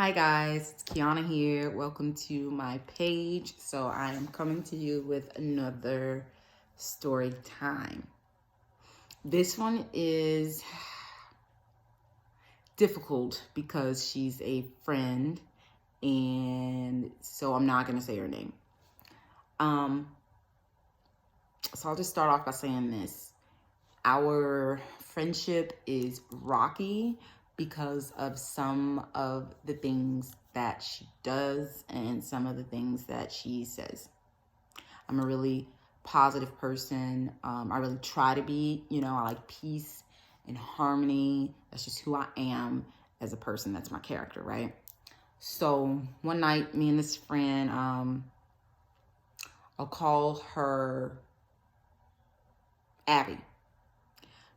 Hi guys, it's Kiana here. Welcome to my page. So I am coming to you with another story time. This one is difficult because she's a friend, and so I'm not gonna say her name. So I'll just start off by saying this. Our friendship is rocky because of some of the things that she does and some of the things that she says. I'm a really positive person. I really try to be, I like peace and harmony. That's just who I am as a person. That's my character, right? So one night, me and this friend, I'll call her Abby.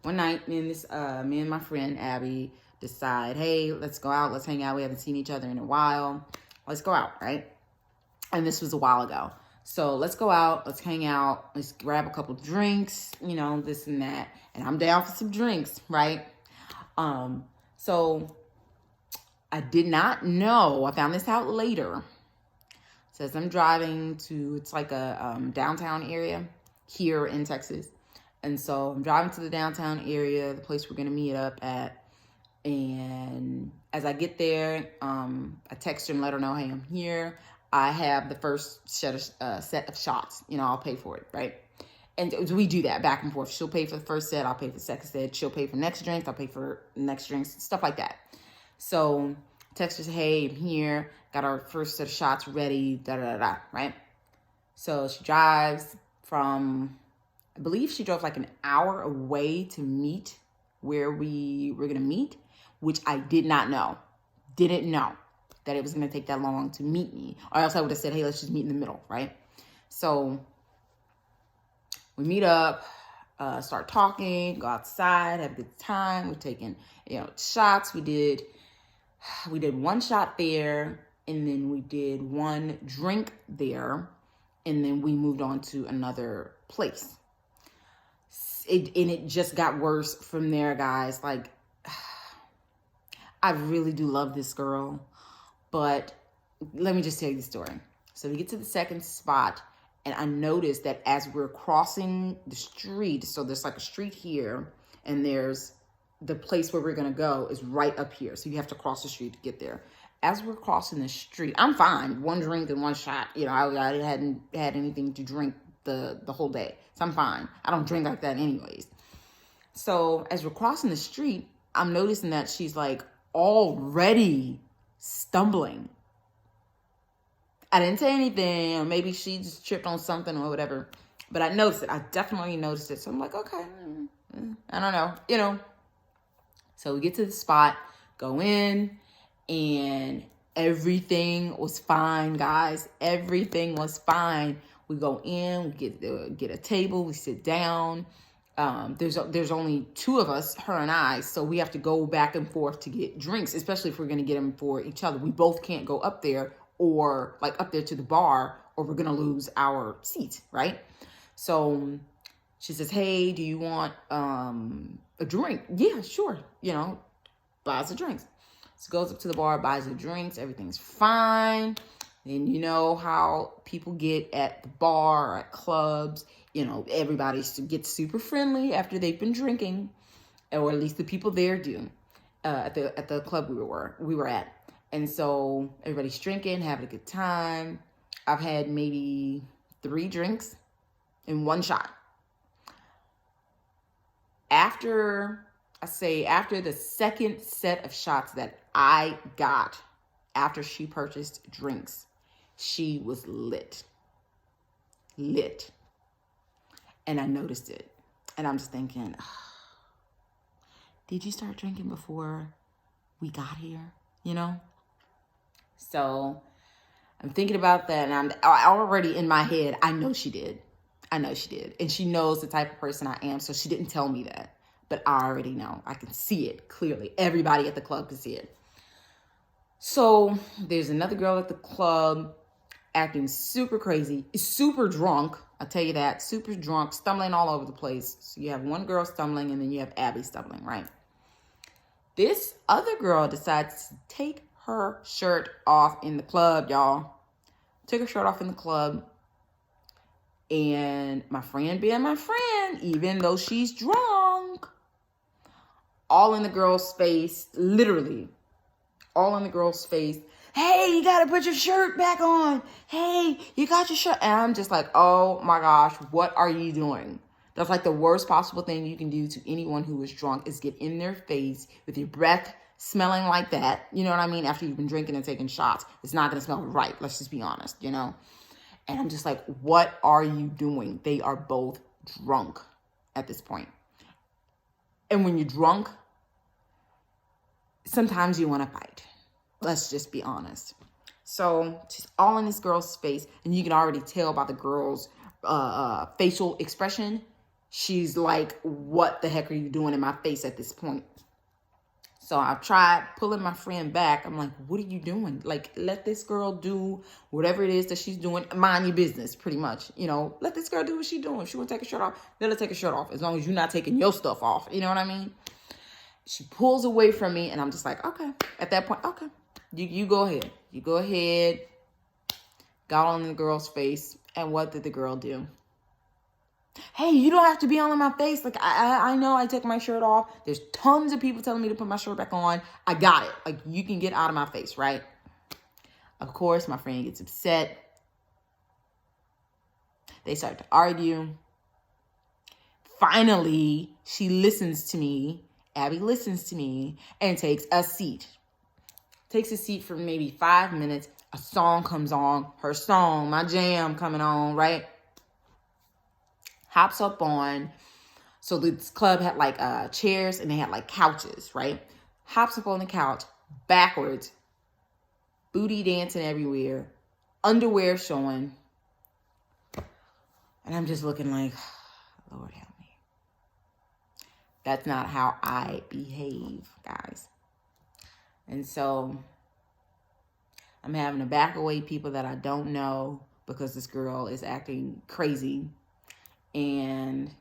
One night, me and my friend Abby decide, hey, let's go out, let's hang out. We haven't seen each other in a while. Let's go out, right? And this was a while ago. So let's go out, let's hang out, let's grab a couple drinks, this and that. And I'm down for some drinks, right? So I did not know, I found this out later. It says I'm driving to, it's like a downtown area here in Texas. And so I'm driving to the downtown area, the place we're going to meet up at. And as I get there, I text her and let her know, hey, I'm here. I have the first set of shots. I'll pay for it, right? And we do that back and forth. She'll pay for the first set. I'll pay for the second set. She'll pay for next drinks. I'll pay for next drinks, stuff like that. So text her, say, hey, I'm here. Got our first set of shots ready, da-da-da-da, right? So she drives from... I believe she drove like an hour away to meet where we were going to meet, which I did not know. Didn't know that it was going to take that long to meet me. Or else I would have said, hey, let's just meet in the middle, right? So we meet up, start talking, go outside, have a good time. We're taking, shots. We did one shot there, and then we did one drink there, and then we moved on to another place. It just got worse from there, guys. Like, I really do love this girl, but let me just tell you the story. So we get to the second spot, and I noticed that as we're crossing the street, so there's like a street here, and there's the place where we're going to go is right up here. So you have to cross the street to get there. As we're crossing the street, I'm fine. One drink and one shot. I hadn't had anything to drink the whole day. So I'm fine. I don't drink like that anyways. So as we're crossing the street, I'm noticing that she's like already stumbling. I didn't say anything, or maybe she just tripped on something or whatever, but I noticed it. I definitely noticed it. So I'm like, okay, I don't know, So we get to the spot, go in, and everything was fine, guys. Everything was fine. We go in, we get a table, we sit down. There's only two of us, her and I, so we have to go back and forth to get drinks, especially if we're going to get them for each other. We both can't go up there or like up there to the bar, or we're going to lose our seats, right? So she says, hey, do you want a drink? Yeah, sure. Buys the drinks. So goes up to the bar, buys the drinks. Everything's fine. And you know how people get at the bar or at clubs, everybody gets super friendly after they've been drinking, or at least the people there do, at the club we were at. And so everybody's drinking, having a good time. I've had maybe 3 drinks and 1 shot. After the second set of shots that I got after she purchased drinks, she was lit. And I noticed it. And I'm just thinking, did you start drinking before we got here? So I'm thinking about that, and I'm already in my head, I know she did. And she knows the type of person I am, so she didn't tell me that. But I already know. I can see it clearly. Everybody at the club can see it. So there's another girl at the club acting super crazy, super drunk. I'll tell you that, super drunk, stumbling all over the place. So you have one girl stumbling, and then you have Abby stumbling, right? This other girl decides to take her shirt off in the club, y'all. Took her shirt off in the club. And my friend being my friend, even though she's drunk, all in the girl's face, literally, all in the girl's face. Hey, you gotta put your shirt back on. Hey, you got your shirt. And I'm just like, oh my gosh, what are you doing? That's like the worst possible thing you can do to anyone who is drunk is get in their face with your breath smelling like that. You know what I mean? After you've been drinking and taking shots, it's not gonna smell right. Let's just be honest, you know? And I'm just like, what are you doing? They are both drunk at this point. And when you're drunk, sometimes you want to fight. Let's just be honest. So she's all in this girl's face, and you can already tell by the girl's facial expression. She's like, what the heck are you doing in my face at this point? So I tried pulling my friend back. I'm like, what are you doing? Like, let this girl do whatever it is that she's doing. Mind your business, pretty much. You know, let this girl do what she's doing. If she want to take her shirt off, let her take her shirt off. As long as you're not taking your stuff off. You know what I mean? She pulls away from me, and I'm just like, okay. At that point, okay. You go ahead. You go ahead. Got on the girl's face. And what did the girl do? Hey, you don't have to be all in my face. Like, I know I took my shirt off. There's tons of people telling me to put my shirt back on. I got it. Like, you can get out of my face, right? Of course, my friend gets upset. They start to argue. Finally, she listens to me. Abby listens to me and takes a seat. Takes a seat for maybe 5 minutes. A song comes on. Her song, my jam coming on, right? Hops up on, so this club had like chairs and they had like couches, right? Hops up on the couch, backwards, booty dancing everywhere, underwear showing. And I'm just looking like, Lord help me. That's not how I behave, guys. And so I'm having to back away people that I don't know because this girl is acting crazy. And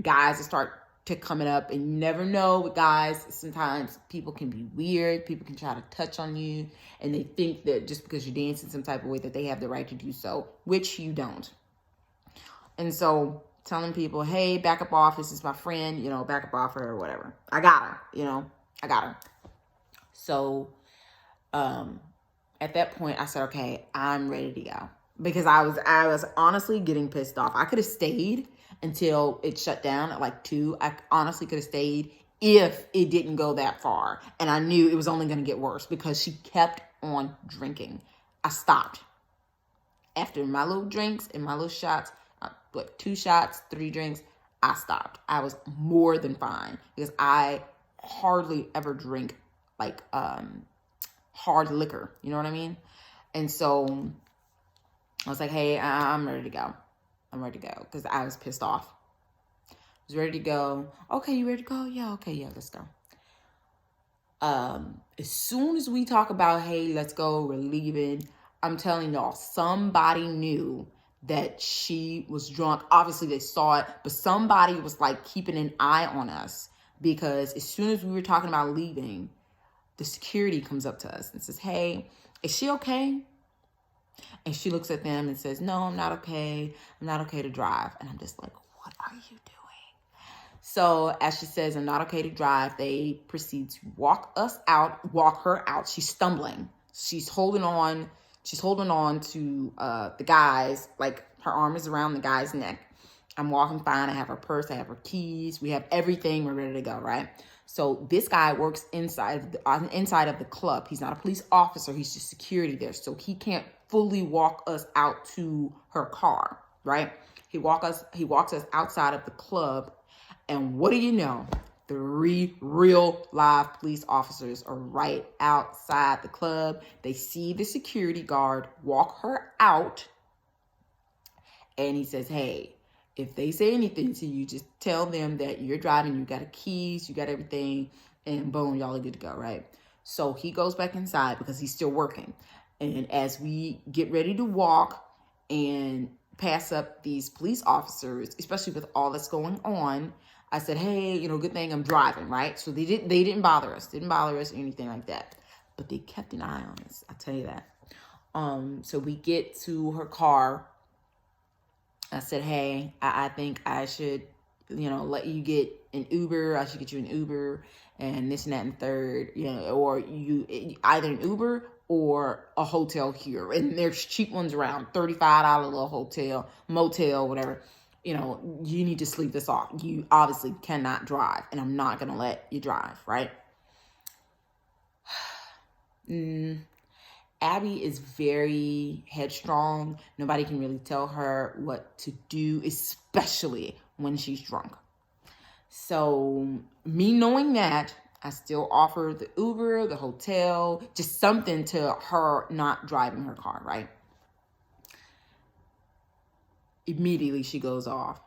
guys start to coming up, and you never know with guys. Sometimes people can be weird. People can try to touch on you, and they think that just because you're dancing some type of way that they have the right to do so, which you don't. And so telling people, hey, back up off. This is my friend, you know, back up off her or whatever. I got her, you know, I got her. So at that point, I said, okay, I'm ready to go. Because I was honestly getting pissed off. I could have stayed until it shut down at like 2. I honestly could have stayed if it didn't go that far. And I knew it was only going to get worse because she kept on drinking. I stopped. After my little drinks and my little shots, like 2 shots, 3 drinks, I stopped. I was more than fine because I hardly ever drink like hard liquor. You know what I mean? And so I was like, hey, I'm ready to go. I'm ready to go because I was pissed off. I was ready to go. Okay, you ready to go? Yeah, okay, yeah, let's go. As soon as we talk about, hey, let's go, we're leaving, I'm telling y'all, somebody knew that she was drunk. Obviously, they saw it, but somebody was like keeping an eye on us because as soon as we were talking about leaving, the security comes up to us and says, hey, is she okay? And she looks at them and says, no, I'm not okay. I'm not okay to drive. And I'm just like, what are you doing? So as she says, I'm not okay to drive, they proceed to walk her out. She's stumbling. She's holding on to the guys, like her arm is around the guy's neck. I'm walking fine. I have her purse. I have her keys. We have everything. We're ready to go, right? So this guy works inside of the club. He's not a police officer. He's just security there. So he can't fully walk us out to her car, right? He walks us outside of the club. And what do you know? 3 real live police officers are right outside the club. They see the security guard walk her out. And he says, hey, if they say anything to you, just tell them that you're driving, you got the keys, you got everything, and boom, y'all are good to go, right? So he goes back inside because he's still working. And as we get ready to walk and pass up these police officers, especially with all that's going on, I said, hey, good thing I'm driving, right? So they didn't bother us or anything like that. but they kept an eye on us. I'll tell you that. So we get to her car. I said, hey, I think I should, let you get an Uber. I should get you an Uber and this and that and third, or you either an Uber or a hotel here. And there's cheap ones around, $35 little hotel, motel, whatever. You need to sleep this off. You obviously cannot drive, and I'm not going to let you drive, right? Abby is very headstrong. Nobody can really tell her what to do, especially when she's drunk. So me knowing that, I still offer the Uber, the hotel, just something to her not driving her car, right? Immediately she goes off.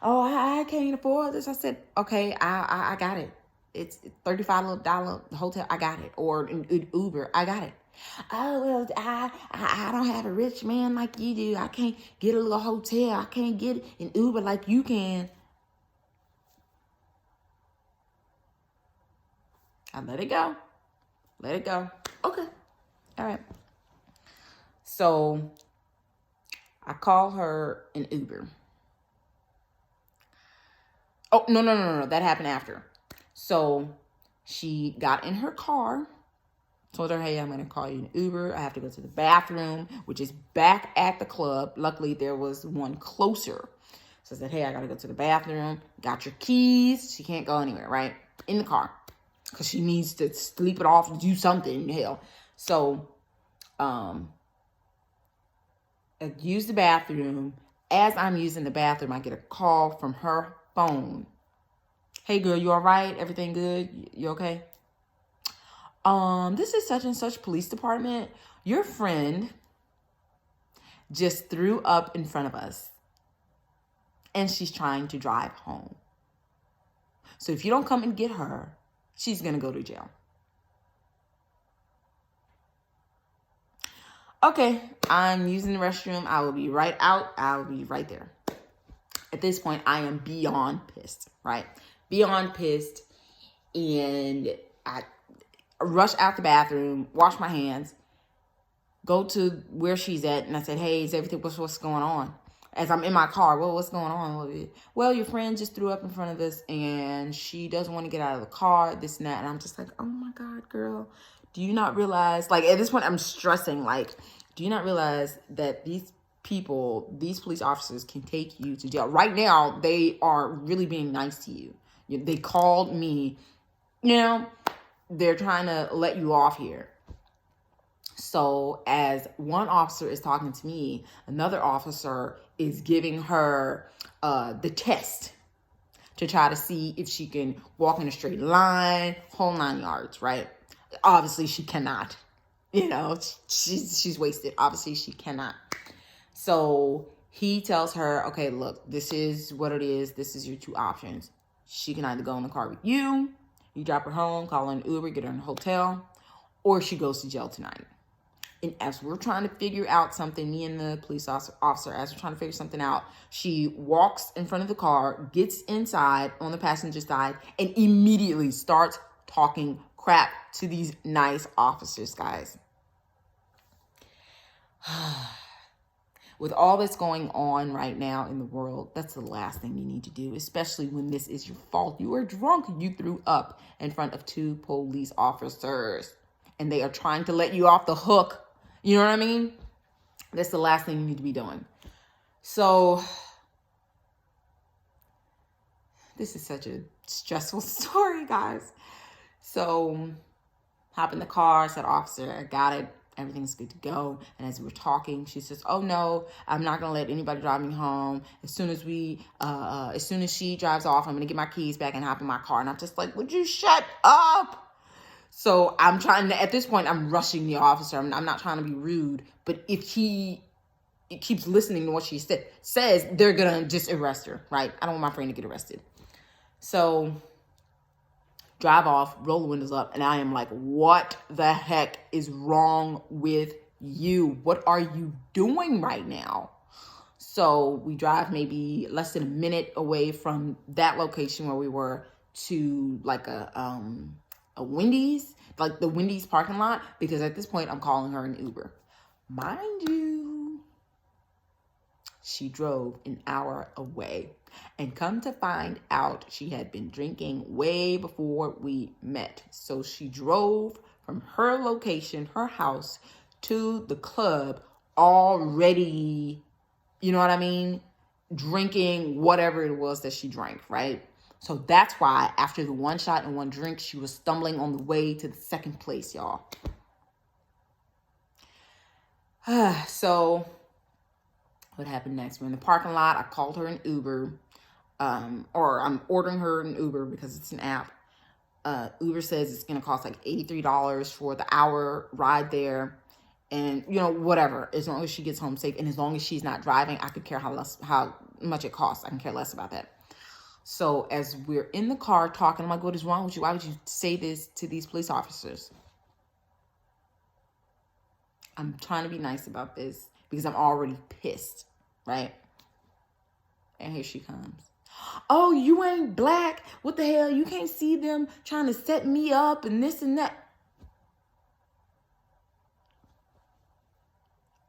Oh, I can't afford this. I said, okay, I got it. It's $35 hotel. I got it. Or an Uber. I got it. Oh, well, I don't have a rich man like you do. I can't get a little hotel. I can't get an Uber like you can. I let it go. Let it go. Okay. All right. So I call her an Uber. Oh, no. That happened after. So she got in her car, told her, hey, I'm going to call you an Uber. I have to go to the bathroom, which is back at the club. Luckily, there was one closer. So I said, hey, I got to go to the bathroom. Got your keys. She can't go anywhere, right? In the car. Because she needs to sleep it off, do something, hell. So I use the bathroom. As I'm using the bathroom, I get a call from her phone. Hey, girl, you all right? Everything good? You okay? This is such and such police department. Your friend just threw up in front of us, and she's trying to drive home. So if you don't come and get her, she's going to go to jail. Okay, I'm using the restroom. I will be right out. I will be right there. At this point, I am beyond pissed, right? Beyond pissed. And I rush out the bathroom, wash my hands, go to where she's at. And I said, hey, is everything, what's going on? As I'm in my car, well, what's going on? Well, your friend just threw up in front of us and she doesn't want to get out of the car, this and that. And I'm just like, oh my God, girl, do you not realize, like at this point I'm stressing, like, do you not realize that these people, these police officers can take you to jail? Right now, they are really being nice to you. They called me, they're trying to let you off here. So as one officer is talking to me, another officer is giving her the test to try to see if she can walk in a straight line, whole 9 yards, right? Obviously, she cannot. She's wasted. Obviously, she cannot. So he tells her, okay, look, this is what it is. This is your two options. She can either go in the car with you, you drop her home, call her an Uber, get her in a hotel, or she goes to jail tonight. And as we're trying to figure out something, me and the police officer, as we're trying to figure something out, she walks in front of the car, gets inside on the passenger side, and immediately starts talking crap to these nice officers, guys. With all that's going on right now in the world, that's the last thing you need to do, especially when this is your fault. You were drunk. You threw up in front of two police officers, and they are trying to let you off the hook. You know what I mean? That's the last thing you need to be doing. So this is such a stressful story, guys. So hop in the car, said, officer, I got it. Everything's good to go. And as we were talking, she says, oh no, I'm not going to let anybody drive me home. As soon as she drives off, I'm going to get my keys back and hop in my car. And I'm just like, would you shut up? So I'm trying to, at this point, I'm rushing the officer. I'm not trying to be rude, but if he keeps listening to what she says, they're going to just arrest her, right? I don't want my friend to get arrested. So drive off, roll the windows up, and I am like, what the heck is wrong with you? What are you doing right now? So we drive maybe less than a minute away from that location where we were to like a a Wendy's, like the Wendy's parking lot, because at this point I'm calling her an Uber. Mind you, she drove an hour away. And come to find out, she had been drinking way before we met. So she drove from her location, her house, to the club already, you know what I mean? Drinking whatever it was that she drank, right? So that's why after the one shot and one drink, she was stumbling on the way to the second place, y'all. So what happened next? We're in the parking lot. I called her an Uber, or I'm ordering her an Uber because it's an app. Uber says it's going to cost like $83 for the hour ride there. And, you know, whatever, as long as she gets home safe and as long as she's not driving, I could care how much it costs. I can care less about that. So as we're in the car talking, I'm like, what is wrong with you? Why would you say this to these police officers? I'm trying to be nice about this because I'm already pissed, right? And here she comes. Oh, you ain't black. What the hell? You can't see them trying to set me up and this and that.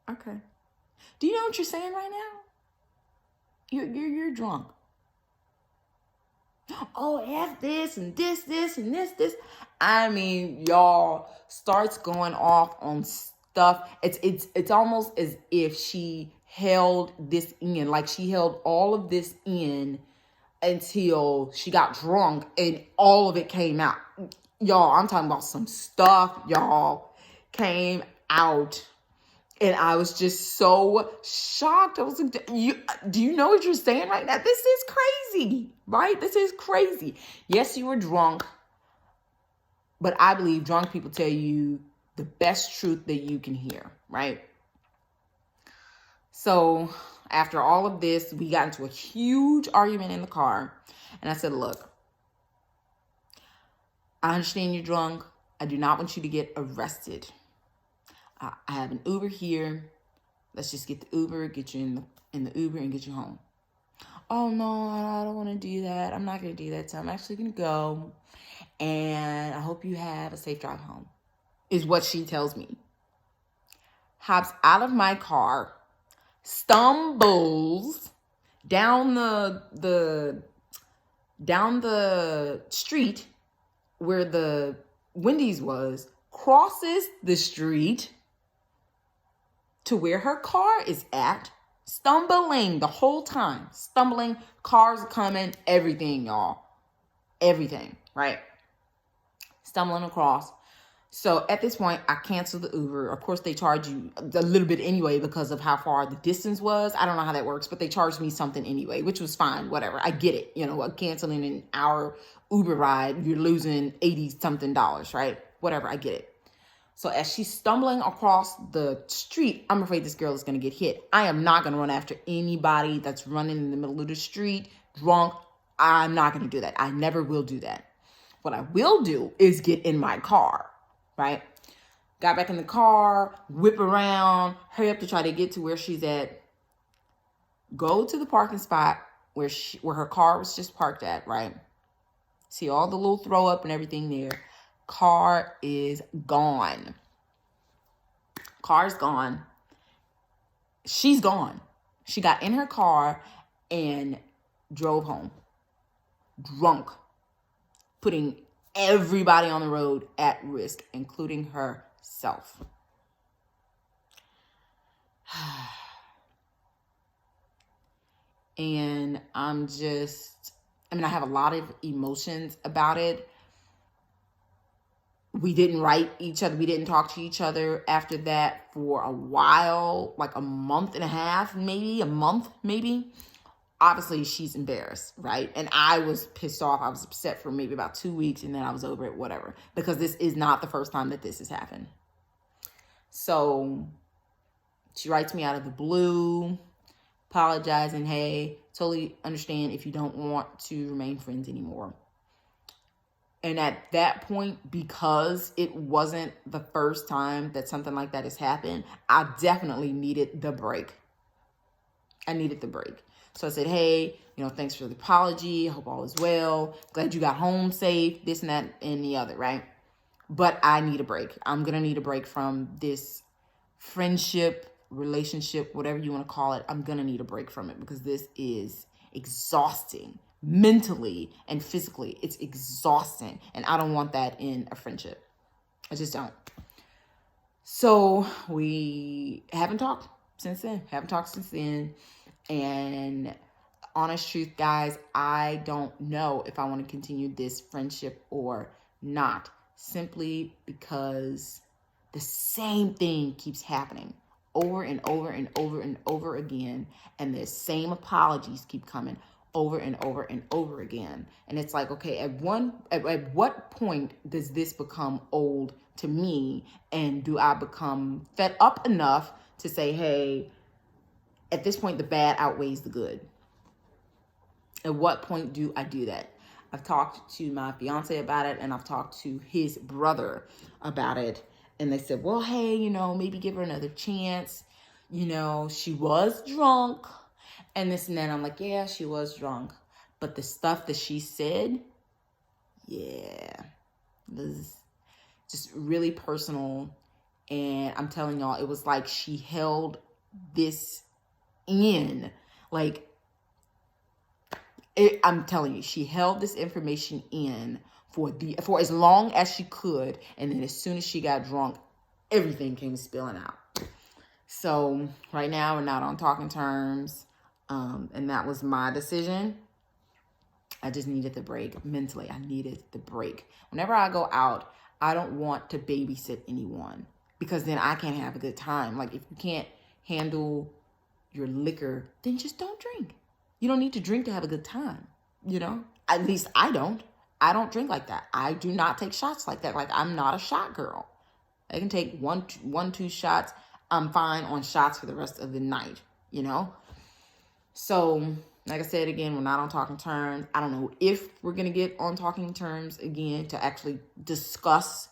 Okay. Do you know what you're saying right now? You're drunk. Oh, F this and this and this. I mean, y'all starts going off on stuff. It's almost as if she held this in, like she held all of this in until she got drunk and all of it came out. Y'all, I'm talking about some stuff, y'all, came out. And I was just so shocked. I was like, do you know what you're saying right now? This is crazy, right? This is crazy. Yes, you were drunk, but I believe drunk people tell you the best truth that you can hear, right? So after all of this, we got into a huge argument in the car. And I said, look, I understand you're drunk. I do not want you to get arrested. I have an Uber here. Let's just get the Uber, get you in the Uber and get you home. Oh, no, I don't want to do that. I'm not going to do that. So I'm actually going to go. And I hope you have a safe drive home, is what she tells me. Hops out of my car, stumbles down the street where the Wendy's was, crosses the street to where her car is at, stumbling the whole time. Stumbling, cars coming, everything, y'all. Everything, right? Stumbling across. So at this point, I canceled the Uber. Of course, they charge you a little bit anyway because of how far the distance was. I don't know how that works, but they charged me something anyway, which was fine, whatever. I get it. You know, canceling an hour Uber ride, you're losing $80-something, right? Whatever, I get it. So as she's stumbling across the street, I'm afraid this girl is going to get hit. I am not going to run after anybody that's running in the middle of the street, drunk. I'm not going to do that. I never will do that. What I will do is get in my car, right? Got back in the car, whip around, hurry up to try to get to where she's at. Go to the parking spot where her car was just parked at, right? See all the little throw up and everything there. Car is gone. Car's gone. She's gone. She got in her car and drove home. Drunk. Putting everybody on the road at risk, including herself. And I have a lot of emotions about it. We didn't write each other. We didn't talk to each other after that for a while, like a month and a half, maybe a month, maybe. Obviously, she's embarrassed, right? And I was pissed off. I was upset for maybe about 2 weeks, and then I was over it, whatever. Because this is not the first time that this has happened. So she writes me out of the blue, apologizing, hey, totally understand if you don't want to remain friends anymore. And at that point, because it wasn't the first time that something like that has happened, I definitely needed the break. I needed the break. So I said, hey, thanks for the apology. I hope all is well. Glad you got home safe, this and that and the other, right? But I need a break. I'm going to need a break from this friendship, relationship, whatever you want to call it. I'm going to need a break from it because this is exhausting mentally and physically. It's exhausting. And I don't want that in a friendship. I just don't. So we haven't talked since then. And honest truth, guys, I don't know if I want to continue this friendship or not, simply because the same thing keeps happening over and over and over and over again. And the same apologies keep coming over and over and over again. And it's like, okay, at what point does this become old to me? And do I become fed up enough to say, hey, at this point, the bad outweighs the good? At what point do I do that? I've talked to my fiance about it, and I've talked to his brother about it. And they said, well, hey, maybe give her another chance. She was drunk and this and that. I'm like, yeah, she was drunk. But the stuff that she said, yeah, was just really personal. And I'm telling y'all, it was like she held this in. Like, I'm telling you, she held this information in for as long as she could. And then as soon as she got drunk, everything came spilling out. So right now we're not on talking terms. And that was my decision. I just needed the break mentally. I needed the break. Whenever I go out, I don't want to babysit anyone because then I can't have a good time. Like, if you can't handle your liquor, then just don't drink. You don't need to drink to have a good time, At least I don't. I don't drink like that. I do not take shots like that. Like, I'm not a shot girl. I can take one, two shots. I'm fine on shots for the rest of the night, So, like I said, again, we're not on talking terms. I don't know if we're going to get on talking terms again to actually discuss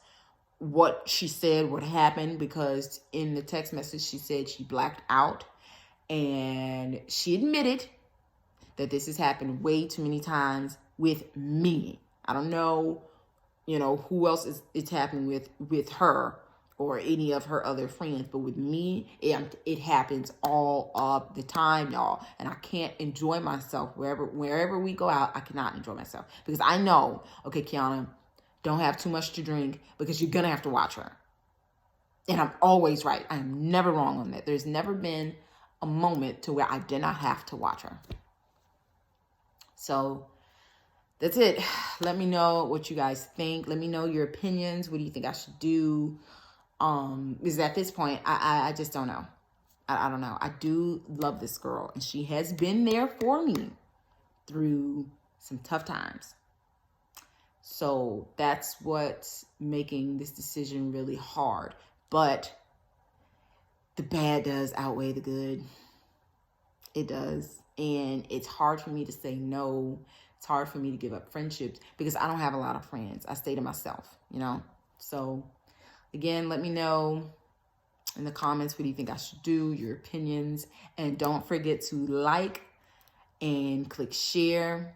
what she said, what happened, because in the text message, she said she blacked out, and she admitted that this has happened way too many times with me. I don't know, who else it's happening with her or any of her other friends, but with me, it happens all of the time, y'all. And I can't enjoy myself wherever we go out. I cannot enjoy myself because I know, okay, Kiana, don't have too much to drink because you're gonna have to watch her. And I'm always right. I am never wrong on that. There's never been a moment to where I did not have to watch her. So that's it. Let me know what you guys think. Let me know your opinions. What do you think I should do? Because at this point, I just don't know. I don't know. I do love this girl, and she has been there for me through some tough times. So that's what's making this decision really hard. But the bad does outweigh the good. It does. And it's hard for me to say no. It's hard for me to give up friendships because I don't have a lot of friends. I stay to myself, So, again, let me know in the comments, what do you think I should do, your opinions. And don't forget to like and click share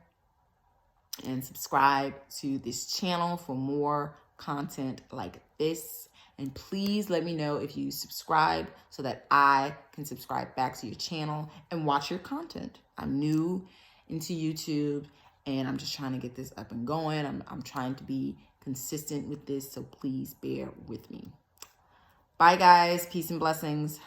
and subscribe to this channel for more content like this. And please let me know if you subscribe so that I can subscribe back to your channel and watch your content. I'm new into YouTube and I'm just trying to get this up and going. I'm trying to be consistent with this, so please bear with me. Bye, guys. Peace and blessings.